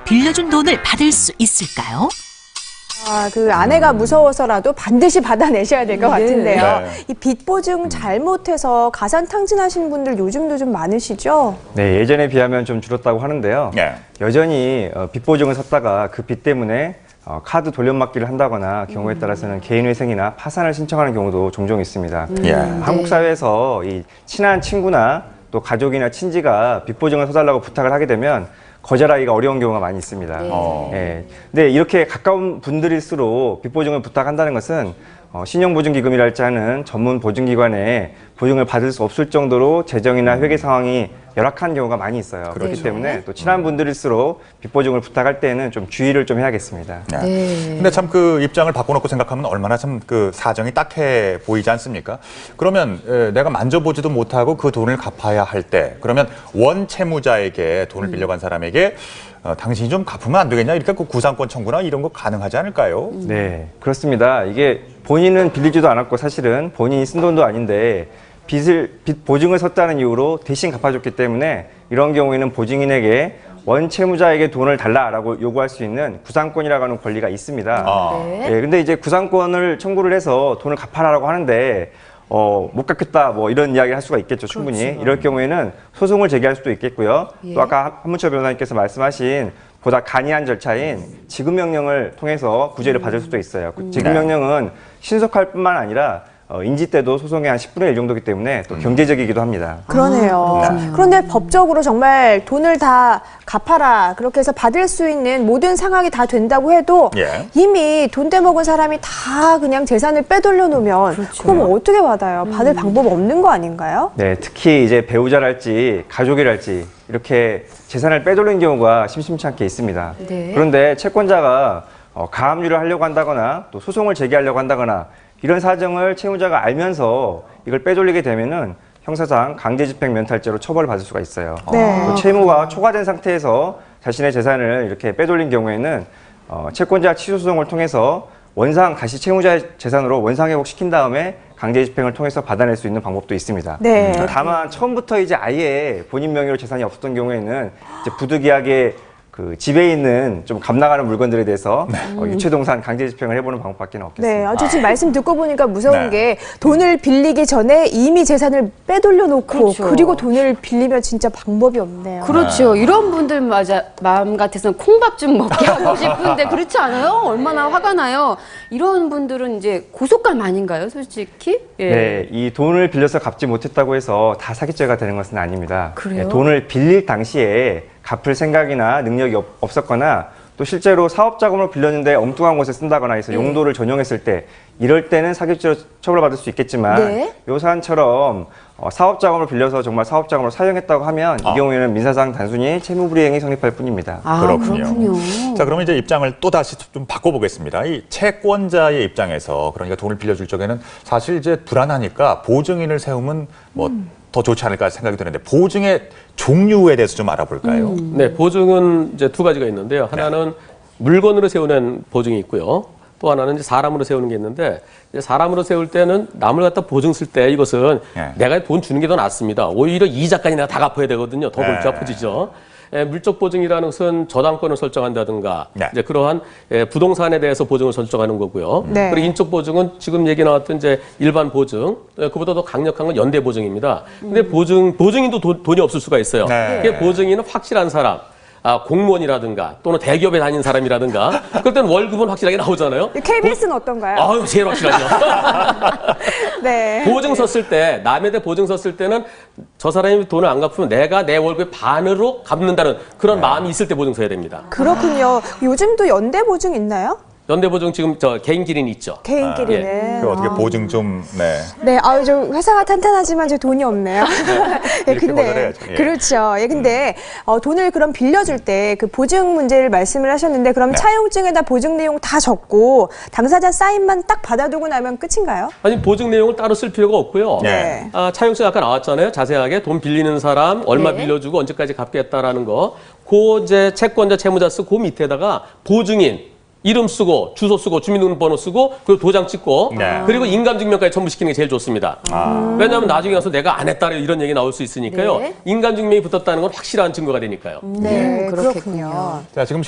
빌려준 돈을 받을 수 있을까요? 그 아내가 무서워서라도 반드시 받아내셔야 될 것 같은데요. 네. 이 빚 보증 잘못해서 가산탕진하시는 분들 요즘도 좀 많으시죠? 네, 예전에 비하면 좀 줄었다고 하는데요. 네. 여전히 빚 보증을 섰다가 그 빚 때문에 카드 돌려막기를 한다거나 경우에 따라서는 개인회생이나 파산을 신청하는 경우도 종종 있습니다. 예. 한국 사회에서 이 친한 친구나 또 가족이나 친지가 빚 보증을 서달라고 부탁을 하게 되면 거절하기가 어려운 경우가 많이 있습니다. 예. 근데 이렇게 가까운 분들일수록 빚 보증을 부탁한다는 것은 신용보증기금이랄지 하는 전문 보증기관에 보증을 받을 수 없을 정도로 재정이나 회계 상황이 열악한 경우가 많이 있어요. 그렇기 때문에 또 친한 분들일수록 빚 보증을 부탁할 때는 좀 주의를 좀 해야겠습니다. 네. 근데 참 그 입장을 바꿔놓고 생각하면 얼마나 참 그 사정이 딱해 보이지 않습니까? 그러면 내가 만져보지도 못하고 그 돈을 갚아야 할 때, 그러면 원 채무자에게 돈을 빌려간 사람에게 당신이 좀 갚으면 안 되겠냐? 이렇게 그 구상권 청구나 이런 거 가능하지 않을까요? 네, 그렇습니다. 이게 본인은 빌리지도 않았고 사실은 본인이 쓴 돈도 아닌데 빚 보증을 섰다는 이유로 대신 갚아줬기 때문에 이런 경우에는 보증인에게 원 채무자에게 돈을 달라라고 요구할 수 있는 구상권이라고 하는 권리가 있습니다. 예, 근데 이제 구상권을 청구를 해서 돈을 갚아라라고 하는데 못 갚겠다 뭐 이런 이야기를 할 수가 있겠죠, 충분히. 그렇죠. 이럴 경우에는 소송을 제기할 수도 있겠고요. 또 아까 한문철 변호사님께서 말씀하신 보다 간이한 절차인 지급명령을 통해서 구제를 받을 수도 있어요. 지급명령은 신속할 뿐만 아니라 인지 때도 소송의 한 10분의 1 정도이기 때문에 또 경제적이기도 합니다. 그러네요. 그런데 법적으로 정말 돈을 다 갚아라 그렇게 해서 받을 수 있는 모든 상황이 다 된다고 해도 이미 돈 떼먹은 사람이 다 그냥 재산을 빼돌려 놓으면 그럼 어떻게 받아요? 받을 방법 없는 거 아닌가요? 네, 특히 이제 배우자랄지 가족이랄지 이렇게 재산을 빼돌린 경우가 심심치 않게 있습니다. 그런데 채권자가 가압류를 하려고 한다거나 또 소송을 제기하려고 한다거나 이런 사정을 채무자가 알면서 이걸 빼돌리게 되면은 형사상 강제집행 면탈죄로 처벌을 받을 수가 있어요. 또 채무가 초과된 상태에서 자신의 재산을 이렇게 빼돌린 경우에는 채권자 취소 소송을 통해서 다시 채무자의 재산으로 원상회복시킨 다음에 강제집행을 통해서 받아낼 수 있는 방법도 있습니다. 다만 처음부터 이제 아예 본인 명의로 재산이 없었던 경우에는 이제 부득이하게 그 집에 있는 좀 값나가는 물건들에 대해서 유체동산 강제집행을 해보는 방법밖에 없겠습니다. 네, 지금 말씀 듣고 보니까 무서운 게 돈을 빌리기 전에 이미 재산을 빼돌려 놓고 그리고 돈을 빌리면 진짜 방법이 없네요. 그렇죠. 이런 분들 마음 같아서는 콩밥 좀 먹게 하고 싶은데 그렇지 않아요? 얼마나 화가 나요. 이런 분들은 이제 고속감 아닌가요, 솔직히? 예. 네, 이 돈을 빌려서 갚지 못했다고 해서 다 사기죄가 되는 것은 아닙니다. 그래요? 네, 돈을 빌릴 당시에 갚을 생각이나 능력이 없었거나 또 실제로 사업자금으로 빌렸는데 엉뚱한 곳에 쓴다거나 해서 용도를 전용했을 때 이럴 때는 사기죄로 처벌받을 수 있겠지만 요 사안처럼 사업자금을 빌려서 정말 사업자금으로 사용했다고 하면 이 경우에는 민사상 단순히 채무불이행이 성립할 뿐입니다. 그렇군요. 자, 그러면 이제 입장을 또 다시 좀 바꿔보겠습니다. 이 채권자의 입장에서 그러니까 돈을 빌려줄 적에는 사실 이제 불안하니까 보증인을 세우면 뭐 더 좋지 않을까 생각이 드는데 보증의 종류에 대해서 좀 알아볼까요? 네, 보증은 이제 두 가지가 있는데요. 하나는 물건으로 세우는 보증이 있고요. 또 하나는 이제 사람으로 세우는 게 있는데 이제 사람으로 세울 때는 남을 갖다 보증 쓸 때 이것은 내가 돈 주는 게 더 낫습니다. 오히려 이자까지 내가 다 갚아야 되거든요. 더 골치 아프지죠. 물적 보증이라는 것은 저당권을 설정한다든가 이제 그러한 부동산에 대해서 보증을 설정하는 거고요. 그리고 인적 보증은 지금 얘기 나왔던 이제 일반 보증, 그보다 더 강력한 건 연대 보증입니다. 근데 보증인도 돈이 없을 수가 있어요. 그게 보증인은 확실한 사람. 공무원이라든가 또는 대기업에 다니는 사람이라든가 그럴 때는 월급은 확실하게 나오잖아요. KBS는 어떤가요? 아유, 제일 확실하죠. 네. 보증 섰을 때, 남에 대해 보증 섰을 때는 저 사람이 돈을 안 갚으면 내가 내 월급의 반으로 갚는다는 그런 마음이 있을 때 보증 서야 됩니다. 그렇군요. 요즘도 연대 보증 있나요? 연대보증 지금 개인 기린이 있죠. 개인끼리는. 그 어떻게 보증 좀 네, 저 회사가 탄탄하지만 제 돈이 없네요. 이렇게 거절해야죠. 그렇죠. 근데 돈을 그럼 빌려줄 때 그 보증 문제를 말씀을 하셨는데 그럼 차용증에다 보증 내용 다 적고 당사자 사인만 딱 받아두고 나면 끝인가요? 아니, 보증 내용을 따로 쓸 필요가 없고요. 차용증 아까 나왔잖아요. 자세하게 돈 빌리는 사람 얼마 빌려주고 언제까지 갚겠다라는 거. 그 이제 채권자, 채무자 쓰고 그 밑에다가 보증인 이름 쓰고 주소 쓰고 주민등록번호 쓰고 그리고 도장 찍고 그리고 인감증명까지 첨부시키는 게 제일 좋습니다. 왜냐하면 나중에 가서 내가 안 했다 이런 얘기 나올 수 있으니까요. 인감증명이 붙었다는 건 확실한 증거가 되니까요. 네, 그렇군요. 자, 지금